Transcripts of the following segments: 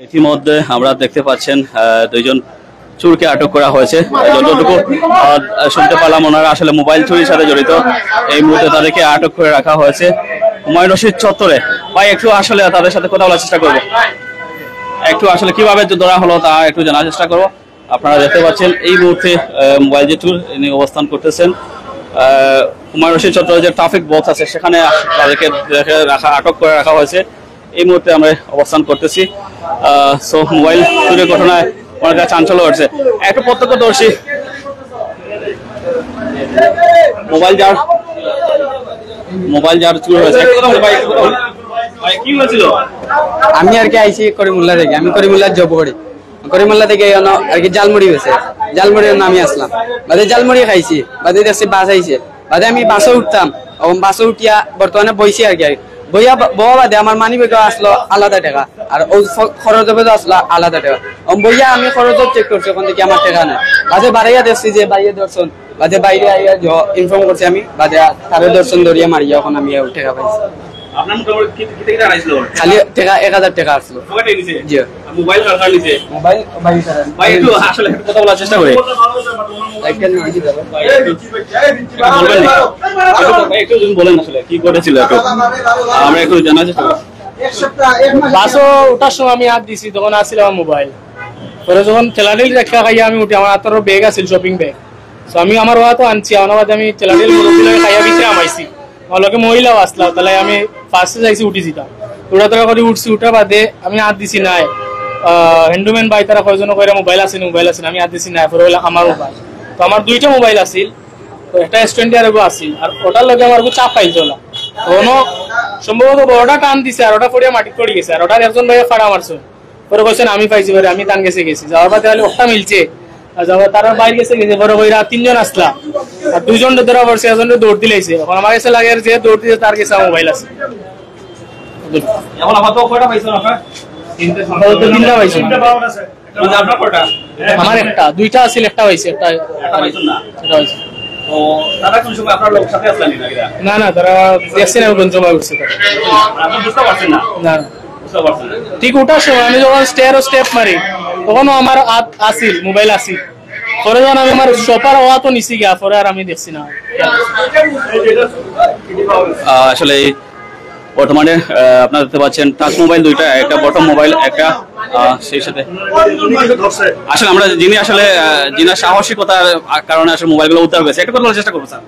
ইতিমধ্যে আমরা দেখতে পাচ্ছেন দুইজন চোরকে আটক করা হয়েছে। যতটুকু শুনতে পারলাম ওনারা আসলে মোবাইল চুরির সাথে জড়িত। এই মুহূর্তে তাদেরকে আটক করে রাখা হয়েছে হুমায়ুন রশিদ চত্বরে। ভাই একটু আসলে তাদের সাথে কথা বলার চেষ্টা করবো, একটু আসলে কিভাবে ধরা হলো তা একটু জানার চেষ্টা করবো। আপনারা দেখতে পাচ্ছেন এই মুহূর্তে মোবাইল যে চোর ইনি অবস্থান করতেছেন হুমায়ুন রশিদ চত্বরে যে ট্রাফিক বক্স আছে সেখানে তাদেরকে আটক করে রাখা হয়েছে। এই মুহূর্তে আমরা অবস্থান করতেছি। সো মোবাইল চুরির ঘটনায় অনেক চাঞ্চল্য হচ্ছে। একটা প্রত্যক্ষদর্শী মোবাইল যার চুরি হয়েছে কি হয়েছিল? আমি আর কি আইসি করিমুল্লা থেকে, আমি করিমুল্লার জব করি। করিমুল্লা থেকে আর কি জালমুড়ি হয়েছে, জালমুড়ির নামে আসলাম, বাদে জালমুড়ি খাইছি, বাদে দেখছি বাস আইছে, বাদে আমি বাসে উঠতাম, বাসে উঠিয়া বর্তমানে বইছি আর কি। বইয়া বয়া বাদে আমার মানি ব্যাগ আসলো আলাদা টাকা, আর খরচ আসলো আলাদা টাকা। বইয়া আমি খরচ চেক করছি, ওখান থেকে আমার টাকা নেই। বাদে বাড়াইয়া দেখছি যে বাইরে দর্শন, বাদে বাইরে আইয়া ইনফর্ম করছি আমি, বাদে তারে দর্শন ধরিয়া মারিয়া এখন আমি টাকা পাইছি। খালি টাকা 1000 টাকা আসলো। জি মোবাইল আসলে কথা বলার চেষ্টা করি। বলেন আসলে কি করেছিল আমরা একটু জানার চেষ্টা করি। বাসও ওঠার সময় আমি হাত দিছি, তখন আসছিল আমার মোবাইল। পরে যখন ঠেলাঠেলি দেখা খাইয়া আমি উঠি, আমার হাতের ব্যাগ আছিল, শপিং ব্যাগ। তো আমি আমার ওয়াতো আনছি, আমার বাদে আমি ঠেলাঠেলি খাইয়া ভিতরে আমাইছি। আমার লগে মহিলাও আসলাম, তাহলে আমি ফার্স্টে যাইছি উঠি যেতাম, উড়াতরা করে উঠছি। উঠার বাদে আমি হাত দিছি নাই, হ্যান্ডম্যান ভাই তারা কয়জন করে মোবাইল আছে আমি হাত দিছি নাই। পরে আমার মোবাইল তো আমার দুইটা মোবাইল আছিল, তো একটা স্টুডেন্ট আর আছিল, আর ওটার লগে আমার চাপ পাইছিল না। কোনো সম্ভবত বড়টা টান দিছে, আর ওটা পড়িয়া মাটি পড়ে গেছে, আর ওটার একজন ভাইয়া ফাড়া মারছে। পরে কইছেন আমি পাইছি, পরে আমি টান গেছি যাওয়ার বাদে তাহলে ওটা মিলছে, আর যাওয়ার তারা বাইরে গেছে বড় ভাইরা 3 জন আসলা, আর 2 জন ধরা পড়ছে, একজন দৌড় দিলাইছে। এখন আমার কাছে লাগে যে দৌড় দিতে তার কাছে মোবাইল আছে। এখন আমার তো কয়টা পাইছো আপনারা? তিনটা পাইছি। আপনার কয়টা? আমার একটা, দুইটা আছিল, একটা পাইছি, একটা পাইছো না। সেটা হইছে। তো তারা কোন সময় আপনার লোক সাথে আসলেন না? না তারা দেখছে না কোন সময় উঠছে, আপনি বুঝতে পারছেন না? না বুঝতে পারছেন না। ঠিক ওঠার সময় আমি যখন স্টেপ মারি, তখনও আমার হাত আসিল, মোবাইল আসিল। পরে যখন আমি আমার শপার হওয়া তো নিচে গিয়া, পরে আর আমি দেখছি না। আসলে বর্তমানে আপনারা দেখতে পাচ্ছেন টাচ মোবাইল দুইটা, একটা বটম মোবাইল একটা, সেই সাথে আসলে আমরা যিনি আসলে যিনি সাহসিকতার কারণে আসলে মোবাইলগুলো উদ্ধার হয়েছে, একটা কথা বলার চেষ্টা করবো স্যার।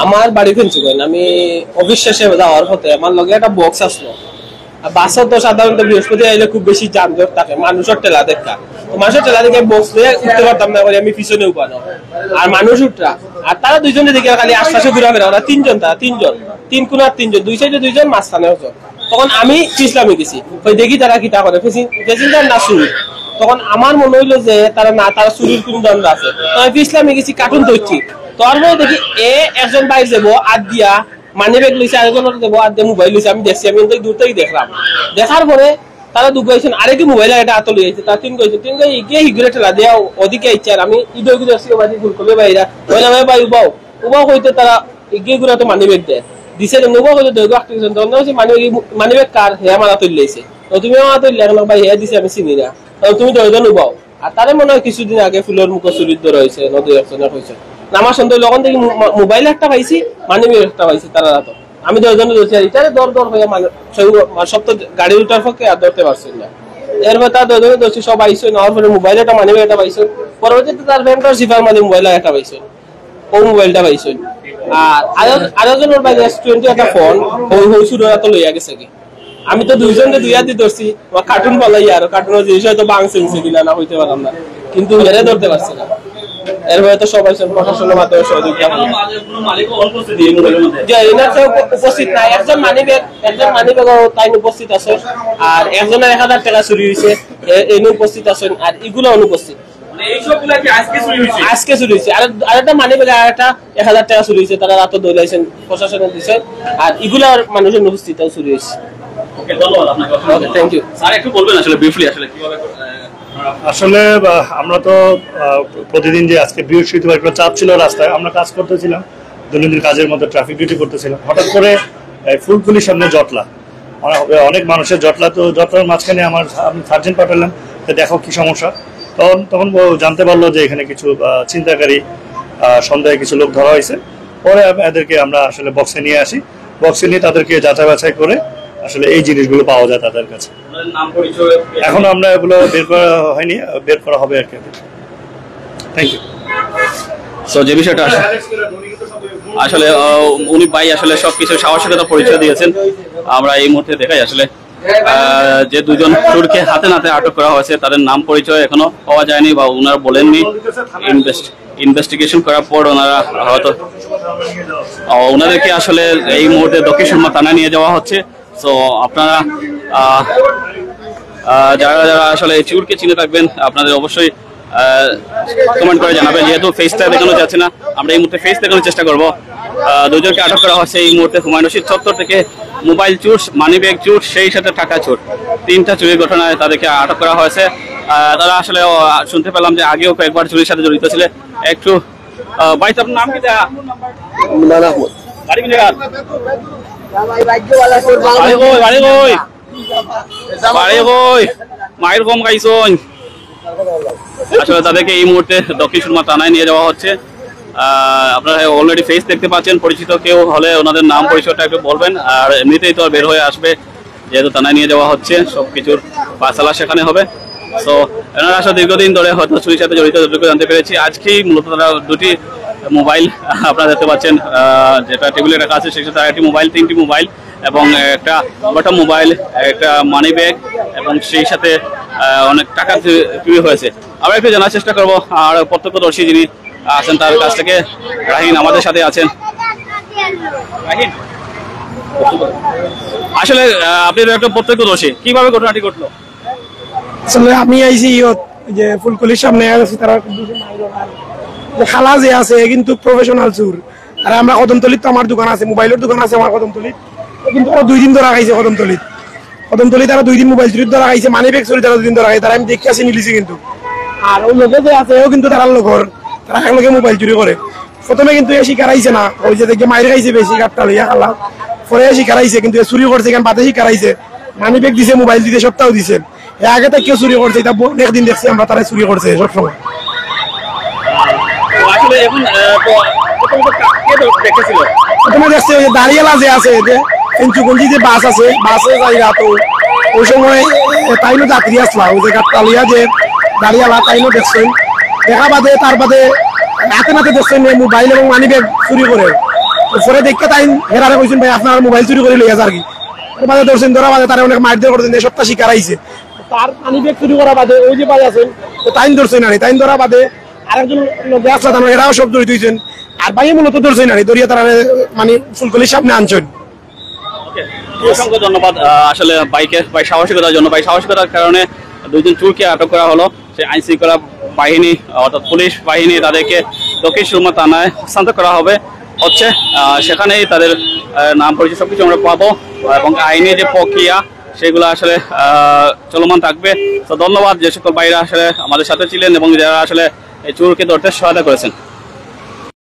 আমার বাড়ি ফেলছি, আমি অফিস শেষে যাওয়ার পথে আমার লগে একটা বক্স আসলো। বাসে তো সাধারণত বৃহস্পতি আইলে খুব বেশি যানজট থাকে, মানুষের টেলা দেখা, মানুষের টেলা দেখে বক্স দিয়ে উঠতে পারতাম না, আমি পিছনে উপানো আর মানুষ উঠরা, আর তারা দুইজনে দেখে খালি আশপাশে ঘুরা ফেরা, ওরা তিনজন, তারা তিন কোনার তিনজন, দুই সাইডে দুইজন, মাঝখানে একজন। তখন আমি পিছলামে গেছি, ওই দেখি তারা কিতা করে, পেসেঞ্জার না চুরি। তখন আমার মনে হইলো যে তারা চুরির কোন দণ্ড আছে, আমি পিছলামে গেছি, কার্টুন ধরছি। তারপরে দেখি একজন বাইরে যাবো আদ দিয়া মানি ব্যাগ লইছে, আরেকজনের দেবো আর দিয়ে মোবাইল লইছে। আমি দেখছি, আমি দূর থেকে দেখলাম। দেখার পরে তারা দুগাইছেন, আরেকে মোবাইল এটা হাতে লইছে, তারা তিন গিয়ে হিগুরে ঠেলা দেওয়া ওদিকে ইচ্ছে, আর আমি ইদো ভুল করবে বাইরা বললাম ভাই উবাও হইতে তারা এগিয়ে ঘুরে তো মানি ব্যাগ দেয় দিছে, উবাও হইতে মানি ব্যাগ কার হে মারা তুললেছে, তুমি আমার তুললে এখন ভাই হে দিছে, আমি চিনি না, তুমি দশজন উবাও। আর তারে মনে হয় কিছুদিন আগে ফুলের মুখ চুরির ধরে হয়েছে, নদী একজনের হয়েছে। আমার সন্দেহ লগন থেকে মোবাইল একটা পাইছি, মানি ব্যাগ একটা পাইছি, তারা তো আমি 10 জনে ধরছি, এটারে দর হয়ে সব তো গাড়ি উঠার পক্ষে আর ধরতে পারছি না। এরপর তার 10 জনে ধরছি, সব আইসো নেওয়ার পরে মোবাইল একটা মানি ব্যাগ একটা পাইছো, পরবর্তীতে তার ফ্রেন্ডটার সিফার মানে মোবাইল একটা পাইছো, ও মোবাইলটা পাইছো। আর আরেকজনের বাইরে S20 একটা ফোন হইসুর তো লইয়া গেছে কি। আমি তো দুইজনকে দুই হাতে ধরছি, কার্টুন পালাই, আর কার্টুনের জিনিস হয়তো বাংছে কিনা না হইতে পারলাম না, কিন্তু হেরে ধরতে পারছি না। এরপরে তো সবাই প্রশাসনের মাধ্যমে সহযোগিতা উপস্থিত নাই, একজন মানি ব্যাগ তাই উপস্থিত আছে, আর একজনের 1000 টাকা চুরি হয়েছে এনে উপস্থিত আছেন, আর এগুলো অনুপস্থিত। আজকে চুরি হয়েছে, আর একটা মানি ব্যাগ আর একটা 1000 টাকা চুরি হয়েছে, তারা রাত দৌড়াইছেন, প্রশাসনের দিচ্ছে, আর এগুলার মানুষের অনুপস্থিত চুরি হয়েছে। থ্যাংক ইউ স্যার, একটু বলবেন আসলে ব্রিফলি আসলে কিভাবে? আসলে আমরা তো প্রতিদিন যে আজকে বৃহস্পতিবার একটা চাপ ছিল রাস্তায়, আমরা কাজ করতেছিলাম, দৈনন্দিন কাজের মধ্যে ট্রাফিক ডিউটি করতেছিলাম। হঠাৎ করে ফুলকুলির সামনে জটলা, অনেক মানুষের জটলার মাঝখানে আমি সার্জেন্ট পাঠালাম, দেখো কি সমস্যা। তখন জানতে পারলো যে এখানে কিছু চিন্তাকারী সন্দেহে কিছু লোক ধরা হয়েছে। পরে এদেরকে আমরা আসলে বক্সে নিয়ে আসি, বক্সে নিয়ে তাদেরকে যাচাই বাছাই করে আসলে এই জিনিসগুলো পাওয়া যায় তাদের কাছে। এখন আমরা এগুলো বের করা হয়নি, বের করা হবে আর কি। Thank you. সো যে বিষয়টা আসলে উনি ভাই আসলে সবকিছু সাহসিকতা পরিচয় দিয়েছেন। আমরা এই মুহূর্তে দেখাই আসলে যে দুজন চোরকে হাতে নাতে আটক করা হয়েছে, তাদের নাম পরিচয় এখনো পাওয়া যায়নি বা ওনারা বলেননি। ইনভেস্টিগেশন করার পর ওনারা হয়তো ওনাদেরকে আসলে এই মুহূর্তে দক্ষিণ সুরমা থানায় নিয়ে যাওয়া হচ্ছে। সো আপনারা যারা যারা আসলে চোরকে চিনে থাকবেন আপনাদের অবশ্যই কমেন্ট করে জানাবেন। যেহেতু ফেসটা দেখানো যাচ্ছে না, আমরা এই মুহূর্তে ফেস দেখানোর চেষ্টা করবো। দুজনকে আটক করা হয়েছে এই মুহূর্তে হুমায়ুন রশিদ চত্বর থেকে। মোবাইল চোর, মানি ব্যাগ চোর, সেই সাথে টাকা চোর, 3টা চুরির ঘটনায় তাদেরকে আটক করা হয়েছে। তারা আসলে শুনতে পেলাম যে আগেও কয়েকবার চুরির সাথে জড়িত ছিল। একটু ভাই আপনার নাম কি? মায়ের কম খাইছন। আসলে তাদেরকে এই মুহূর্তে দক্ষিণ সুরমা থানায় নিয়ে যাওয়া হচ্ছে। আপনারা অলরেডি ফেস দেখতে পাচ্ছেন, পরিচিত কেউ হলে ওনাদের নাম পরিচয়টা একটু বলবেন। আর এমনিতেই তো বের হয়ে আসবে, যেহেতু থানায় নিয়ে যাওয়া হচ্ছে, সবকিছুর ফায়সালা সেখানে হবে। সো এনারা আসলে দীর্ঘদিন ধরে হয়তো চুরির সাথে জড়িত, যতটুকু জানতে পেরেছি। আজকেই মূলত তারা 2টি মোবাইল আপনারা দেখতে পাচ্ছেন, যেটা টেবিলে রাখা আছে সেখানে তারা 1টি মোবাইল, 3টি মোবাইল এবং একটা বড় মোবাইল, একটা মানি ব্যাগ এবং সেই সাথে অনেক টাকা চুরি হয়েছে। আমরা একটু জানার চেষ্টা করবো আর প্রত্যক্ষদর্শী যিনি আছেন তার কাছ থেকে। রাহিন আমাদের সাথে আছেন। রাহিন, আসলে আপনি একটা প্রত্যক্ষদর্শী, কিভাবে ঘটনাটি ঘটলো? আসলে আমি আইছি যে ফুলকলির সামনে আছি, তারা খালা যে আছে কিন্তু প্রফেশনাল চোর। আর আমরা কদমতলিত তো আমার দোকান আছে, মোবাইলের দোকান আছে আমার কদমতলিত, কিন্তু ওরা 2 দিন ধরা খাইছে কদমতলিত। তারা 2 দিন মোবাইল চুরির ধরা খাইছে, মানি ব্যাগ চুরি তারা 2 দিন ধরা খাইছে। তারা আমি দেখে আসি নিলিছি কিন্তু। আর ওই লোকে যে আছে ও কিন্তু তারা লোকর, তারা একলগে মোবাইল চুরি করে। প্রথমে কিন্তু এ শিকার আইছে না, ওই যে দেখে মায়ের খাইছে বেশি কাপটা লইয়া খালা, পরে শিকার আইছে কিন্তু চুরি করছে কেন বাদে শিকার আইছে। মানি ব্যাগ দিছে, মোবাইল দিতে, সপ্তাহ দিছে। আগে তো কেউ চুরি করছে, এটা একদিন দেখছি আমরা তারা চুরি করছে সবসময়। প্রথমে দেখছে ওই দাঁড়িয়ালা যে আছে, যে পেঞ্চুগঞ্জি যে বাস আছে, বাসে যাইরা তো ওই সময় তাইনো যাত্রী আসলা, ওই যে গাট্টালিয়া যে দাঁড়িয়ালা তাইনো দেখছেন। দেখা বাদে তার বাদে হাতে নাতে দেখছেন মোবাইল এবং মানি ব্যাগ চুরি করে। পরে দেখতে তাই হেরারে কইছেন ভাই আপনার মোবাইল চুরি করে লইয়া যার কি। বাদে ধরছেন, ধরা বাদে তারা অনেক মারধর করছেন, এই সপ্তাহ শিকার আইছে। তার মানি ব্যাগ চুরি করা বাদে ওই যে ভাই আছেন তাইন ধরছেন না, তাইন ধরা বাদে আরেকজন লোক আসলা, তারা এরাও সব জড়িত হয়েছেন। আর ভাই মূলত ধরছেন না, ধরিয়া তারা মানে ফুলকলির সামনে আনছেন। অসংখ্য ধন্যবাদ আসলে ভাই সাহসিকতার জন্য। ভাই সাহসিকতার কারণে 2জন চোরকে আটক করা হলো। সেই আইন শৃঙ্খলা বাহিনী অর্থাৎ পুলিশ বাহিনী তাদেরকে দক্ষিণ সুরমা থানায় হস্তান্তর করা হচ্ছে। সেখানেই তাদের নাম পরিচয় সবকিছু আমরা পাবো এবং আইনি যে প্রক্রিয়া সেগুলো আসলে চলমান থাকবে। তো ধন্যবাদ যে সকল ভাইরা আসলে আমাদের সাথে ছিলেন এবং যারা আসলে এই চোরকে ধরতে সহায়তা করেছেন।